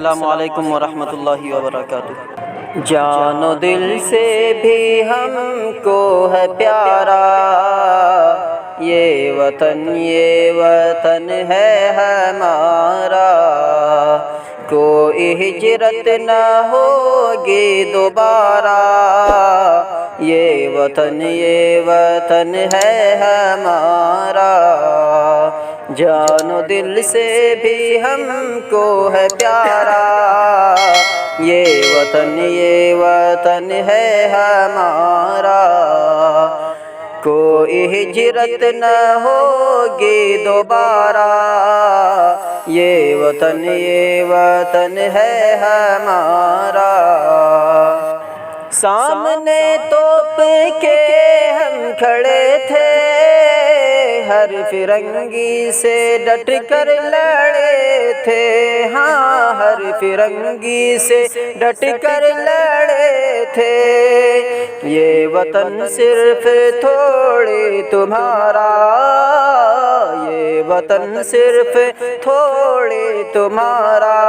السلام علیکم ورحمۃ اللہ وبرکاتہ۔ جان و دل سے بھی ہم کو ہے پیارا یہ وطن ہے ہمارا، کوئی ہجرت نہ ہوگی دوبارہ، یہ وطن ہے ہمارا، جان و دل سے بھی ہم کو ہے پیارا، یہ وطن ہے ہمارا، کوئی ہجرت نہ ہوگی دوبارہ، یہ وطن ہے ہمارا۔ سامنے توپ کے ہم کھڑے تھے، ہر فرنگی سے ڈٹ کر لڑے تھے، ہاں ہر فرنگی سے ڈٹ کر لڑے تھے، یہ وطن صرف تھوڑی تمہارا، یہ وطن صرف تھوڑی تمہارا،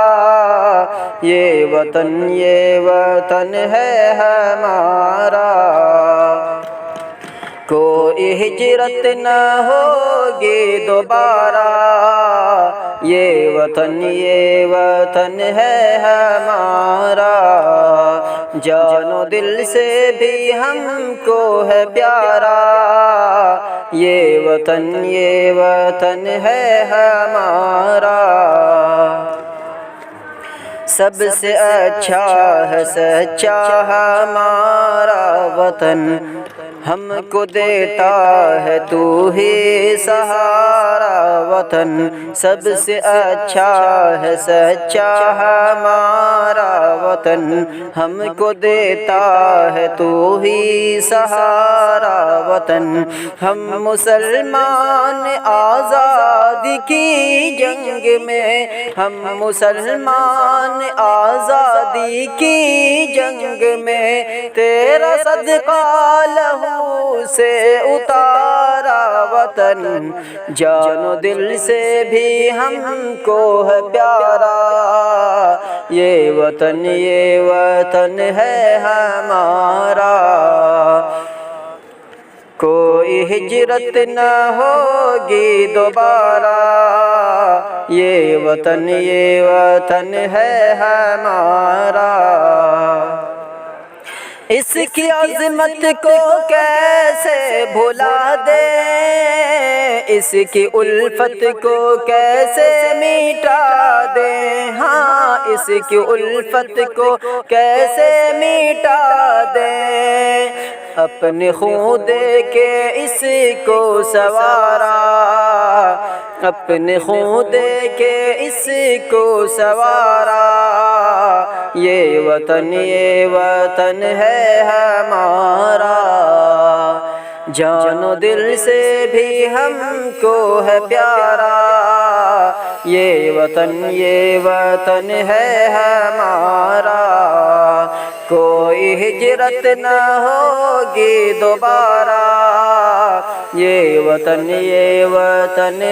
یہ وطن ہے ہمارا، کوئی ہجرت نہ ہوگی دوبارہ، یہ وطن ہے ہمارا، جان و دل سے بھی ہم کو ہے پیارا، یہ وطن ہے ہمارا، سب سے اچھا ہے سچا ہمارا وطن، ہم کو دیتا ہے تو ہی سہارا وطن، سب سے اچھا ہے سچا ہمارا وطن، ہم کو دیتا ہے تو ہی سہارا وطن، ہم مسلمان آزادی کی جنگ میں، ہم مسلمان آزادی کی جنگ میں، تیرا صدقہ لہو سے اتارا وطن، جان و دل سے بھی ہم کو ہے پیارا، یہ وطن ہے ہمارا، کوئی ہجرت نہ ہوگی دوبارہ، یہ وطن ہے ہمارا، اس کی عظمت کو کیسے بھلا دیں، اس کی الفت کو کیسے مٹا دیں، ہاں اس کی الفت کو کیسے مٹا دیں، اپنے خون دے کے اس کو سنوارا، اپنے خون دے کے اس کو سنوارا، یہ وطن ہے ہمارا، جان و دل سے بھی ہم کو ہے پیارا، یہ وطن ہے ہمارا، کوئی ہجرت نہ ہوگی دوبارہ، یہ وطن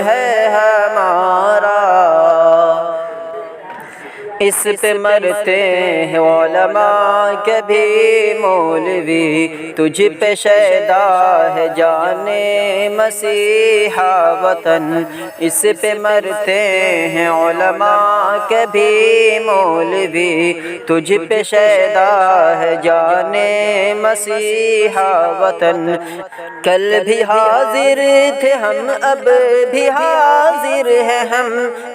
ہے ہمارا، اس پہ مرتے ہیں علماء کبھی مولوی، تجھ پہ شیدا ہے جانے مسیحا وطن، اس پہ مرتے ہیں علماء کبھی مولوی، تجھ پہ شیدا ہے جانے مسیحا وطن، کل بھی حاضر تھے ہم اب بھی حاضر ہیں ہم،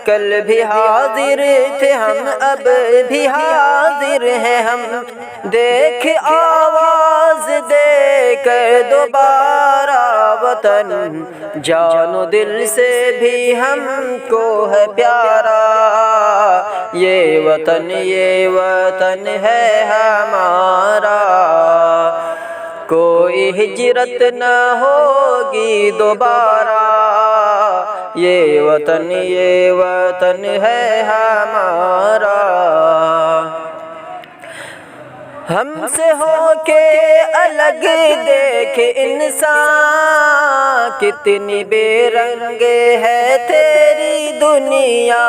کل بھی حاضر تھے ہم اب بھی حاضر ہیں ہم، دیکھ آواز دے کر دوبارہ وطن، جان و دل سے بھی ہم کو ہے پیارا، یہ وطن ہے ہمارا، کوئی ہجرت نہ ہوگی دوبارہ، یہ وطن ہے ہمارا، ہم سے ہو کے الگ دیکھ انسان، کتنی بے رنگ ہے تیری دنیا،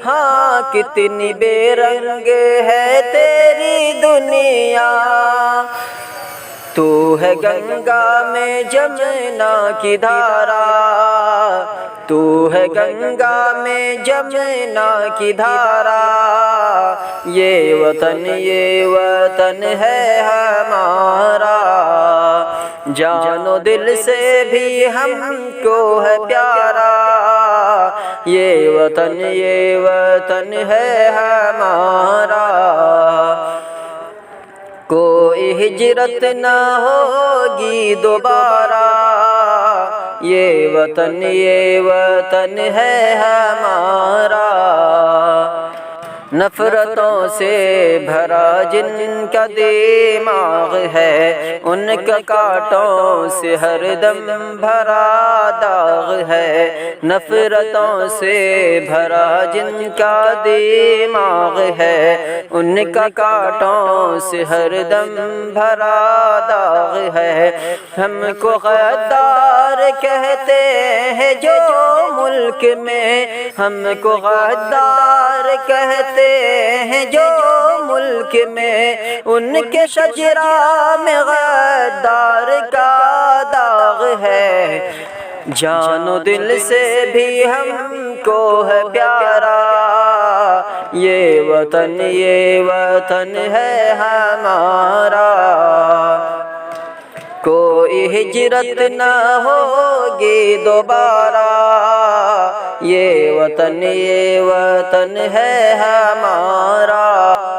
ہاں کتنی بے رنگ ہے تیری دنیا۔ تو ہے گنگا میں جمنا کی دھارا، تو ہے گنگا میں جمنا کی دھارا، یہ وطن ہے ہمارا، جان و دل سے بھی ہم کو ہے پیارا، یہ وطن ہے ہمارا۔ کوئی ہجرت نہ ہوگی دوبارہ، یہ وطن ہے ہمارا۔ نفرتوں سے بھرا جن کا دماغ ہے، ان کا کانٹوں سے ہر دم بھرا داغ ہے۔ نفرتوں سے بھرا جن کا دماغ ہے، ان کا کانٹوں سے ہر دم بھرا داغ ہے۔ ہم کو غدار کہتے ہیں جو ملک میں، ہم کو غدار کہتے ہیں جو ملک میں، ان کے شجرہ میں غدار کا داغ ہے۔ جان و دل سے بھی ہم کو ہے پیارا، یہ وطن ہے ہمارا۔ کوئی ہجرت نہ ہوگی دوبارہ، یہ وطن ہے ہمارا۔